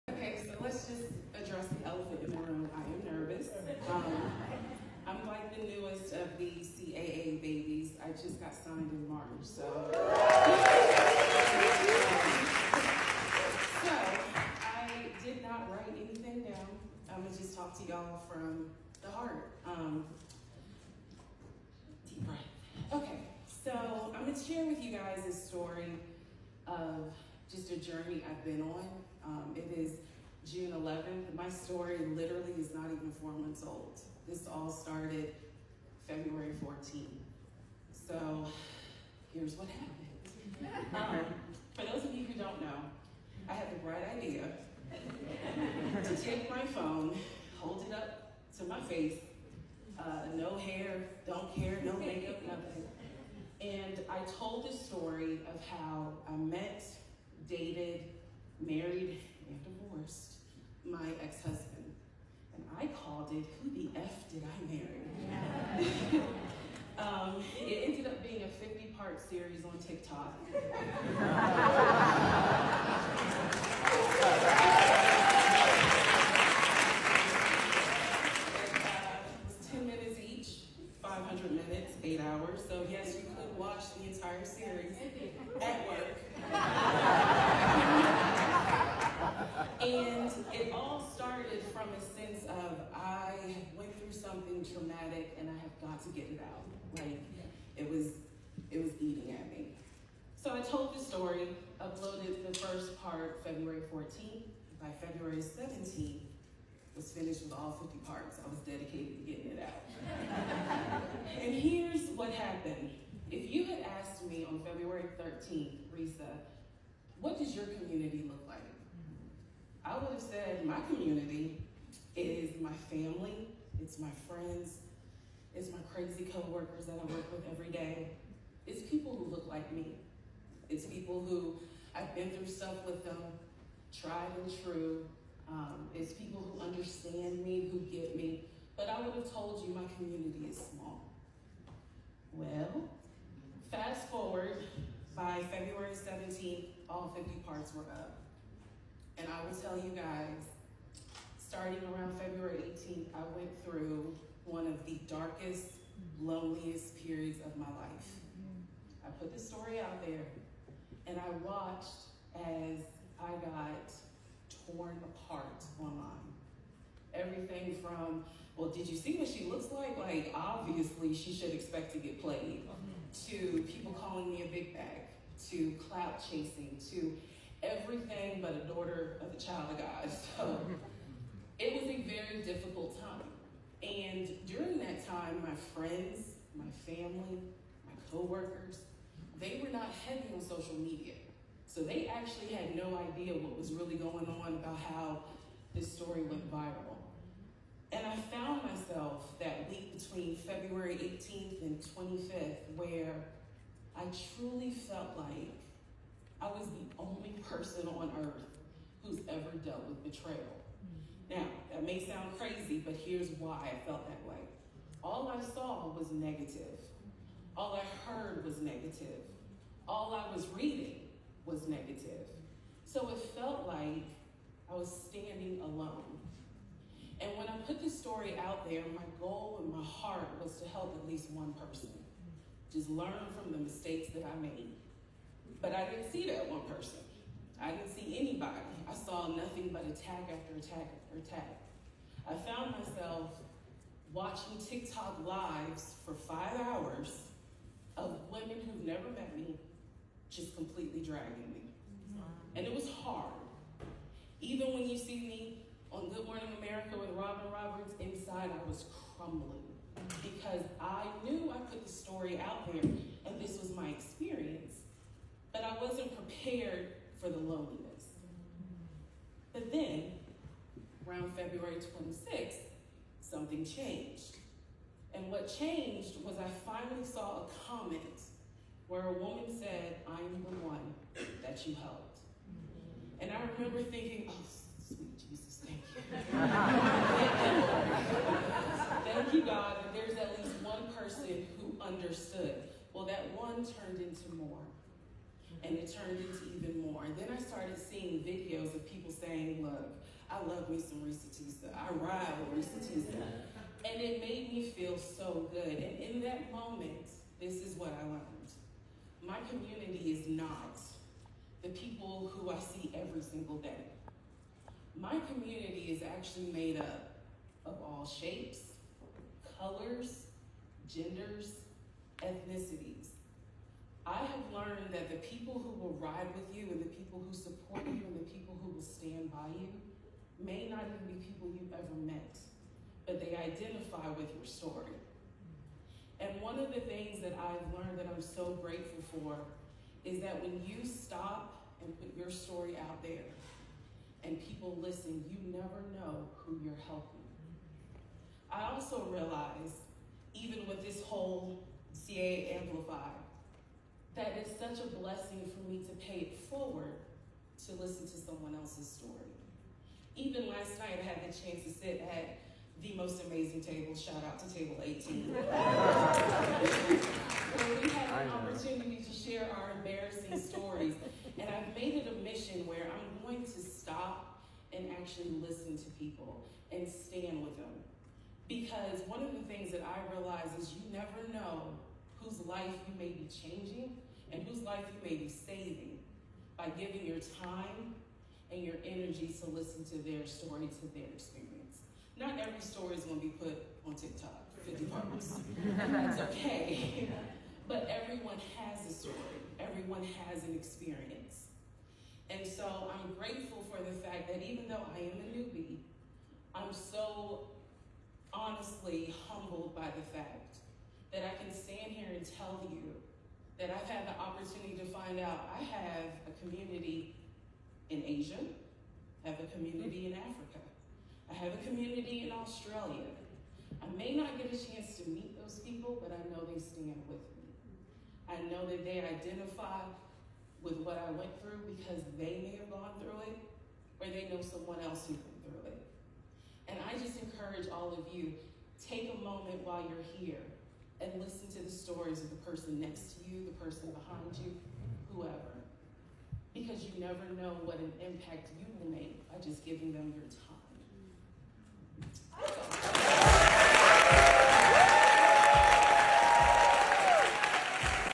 Okay, so let's just address the elephant in the room. I am nervous. I'm like the newest of the CAA babies. I just got signed in March, so I did not write anything down. I'm gonna just talk to y'all from the heart. Deep breath. Okay, so I'm gonna share with you guys a story of just a journey I've been on. It is June 11th. My story literally is not even 4 months old. This all started February 14th. So here's what happened. For those of you who don't know, I had the bright idea to take my phone, hold it up to my face, no hair, don't care, no makeup, nothing. And I told the story of how I met, dated, married, and divorced my ex-husband. And I called it, who the F did I marry? It ended up being a 50-part series on TikTok. It was 10 minutes each, 500 minutes, 8 hours. So yes, you could watch the entire series at work. And it all started from a sense of I went through something traumatic and I have got to get it out. Like it was eating at me. So I told the story, uploaded the first part February 14th. By February 17th, was finished with all 50 parts. I was dedicated to getting it out. And here's what happened. If you had asked me on February 13th, Risa, what does your community look like? I would have said my community is my family, it's my friends, it's my crazy coworkers that I work with every day. It's people who look like me. It's people who I've been through stuff with them, tried and true. It's people who understand me, who get me. But I would have told you my community is small. Well, fast forward, by February 17th, all 50 parts were up. And I will tell you guys, starting around February 18th, I went through one of the darkest, loneliest periods of my life. I put the story out there, and I watched as I got torn apart online. Everything from, well, did you see what she looks like? Like, obviously, she should expect to get played. To people calling me a big bag, to clout chasing, to everything but a daughter of the child of God. So it was a very difficult time. And during that time, my friends, my family, my coworkers, they were not heavy on social media. So they actually had no idea what was really going on about how this story went viral. And I found myself that week between February 18th and 25th where I truly felt like I was the only person on earth who's ever dealt with betrayal. Now, that may sound crazy, but here's why I felt that way. All I saw was negative. All I heard was negative. All I was reading was negative. So it felt like I was standing alone. And when I put this story out there, my goal in my heart was to help at least one person. Just learn from the mistakes that I made. But I didn't see that one person. I didn't see anybody. I saw nothing but attack after attack after attack. I found myself watching TikTok lives for 5 hours of women who've never met me, just completely dragging me. And it was hard. Even when you see me on Good Morning America with Robin Roberts, inside I was crumbling because I knew I put the story out there and this was my experience, but I wasn't prepared for the loneliness. But then, around February 26th, something changed. And what changed was I finally saw a comment where a woman said, "I'm the one that you helped." And I remember thinking, oh, sweet Jesus, thank you. Thank you, God, and there's at least one person who understood. Well, that one turned into more. And it turned into even more. And then I started seeing videos of people saying, look, I love me some Risa Tisa. I ride with Risa Tisa. And it made me feel so good. And in that moment, this is what I learned. My community is not the people who I see every single day. My community is actually made up of all shapes, colors, genders, ethnicities. I have learned that the people who will ride with you and the people who support you and the people who will stand by you may not even be people you've ever met, but they identify with your story. And one of the things that I've learned that I'm so grateful for is that when you stop and put your story out there and people listen, you never know who you're helping. I also realize, even with this whole CAA Amplify, that it's such a blessing for me to pay it forward to listen to someone else's story. Even last night, I had the chance to sit at the most amazing table, shout out to table 18. Where we had an opportunity to share our embarrassing stories. And I've made it a mission where I'm going to stop and actually listen to people and stand with them. Because one of the things that I realize is you never know whose life you may be changing and whose life you may be saving by giving your time and your energy to listen to their story, to their experience. Not every story is going to be put on TikTok, 50 parts. That's okay. But everyone has a story. Everyone has an experience. And so I'm grateful for the fact that even though I am a newbie, I'm so honestly humbled by the fact that I can stand here and tell you that I've had the opportunity to find out I have a community in Asia, I have a community in Africa, I have a community in Australia. I may not get a chance to meet those people, but I know they stand with me. I know that they identify with what I went through because they may have gone through it, or they know someone else who went through it. And I just encourage all of you, take a moment while you're here and listen to the stories of the person next to you, the person behind you, whoever. Because you never know what an impact you will make by just giving them your time.